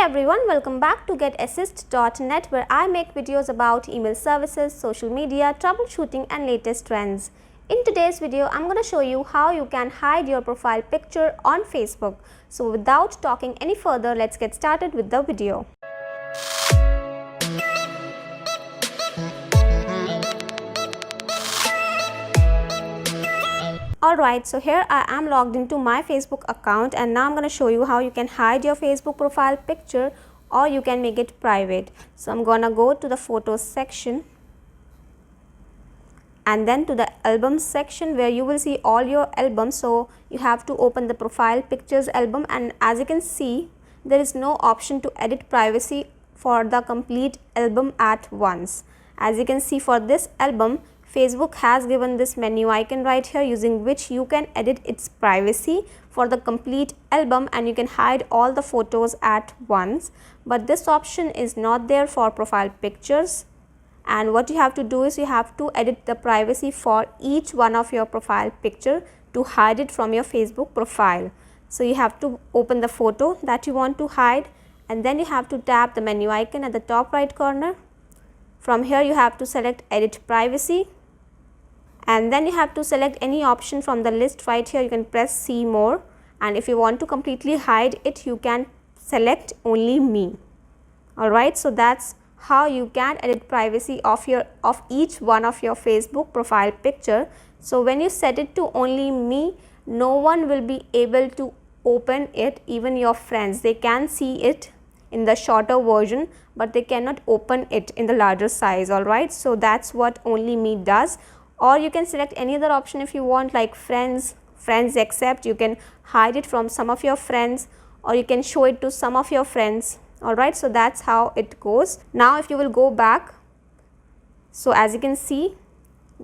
everyone, welcome back to GetAssist.net, where I make videos about email services, social media, troubleshooting and latest trends. In today's video, I'm going to show you how you can hide your profile picture on Facebook. So without talking any further, let's get started with the video. Alright, so here I am logged into my Facebook account, and now I'm going to show you how you can hide your Facebook profile picture or you can make it private. So I'm going to go to the photos section and then to the albums section where you will see all your albums. So you have to open the profile pictures album, and as you can see, there is no option to edit privacy for the complete album at once. As you can see, for this album, Facebook has given this menu icon right here, using which you can edit its privacy for the complete album and you can hide all the photos at once. But this option is not there for profile pictures, and what you have to do is you have to edit the privacy for each one of your profile picture to hide it from your Facebook profile. So you have to open the photo that you want to hide, and then you have to tap the menu icon at the top right corner. From here you have to select edit privacy, and then you have to select any option from the list right here. You can press see more, and if you want to completely hide it, you can select only me. Alright, so that's how you can edit privacy of each one of your Facebook profile picture. So when you set it to only me, no one will be able to open it. Even your friends, they can see it in the shorter version, but they cannot open it in the larger size. Alright, so that's what only me does. Or you can select any other option if you want, like friends accept. You can hide it from some of your friends, or you can show it to some of your friends. Alright, so that's how it goes. Now if you will go back, so as you can see,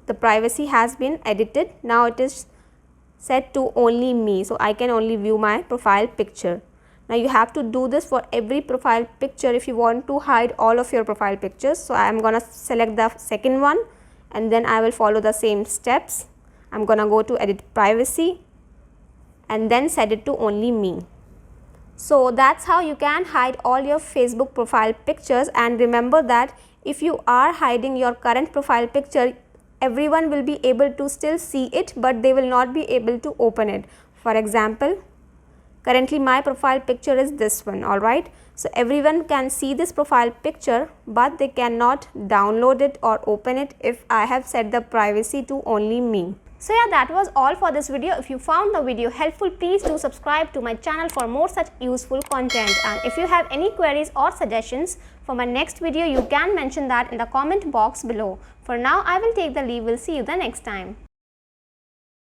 the privacy has been edited. Now it is set to only me, so I can only view my profile picture. Now you have to do this for every profile picture if you want to hide all of your profile pictures. So I am gonna select the second one, and then I will follow the same steps. I'm gonna go to edit privacy and then set it to only me. So that's how you can hide all your Facebook profile pictures. And remember that if you are hiding your current profile picture, everyone will be able to still see it, but they will not be able to open it. For example, currently my profile picture is this one. Alright, so everyone can see this profile picture, but they cannot download it or open it if I have set the privacy to only me. So yeah, that was all for this video. If you found the video helpful, please do subscribe to my channel for more such useful content. And if you have any queries or suggestions for my next video, you can mention that in the comment box below. For now, I will take the leave. We'll see you the next time.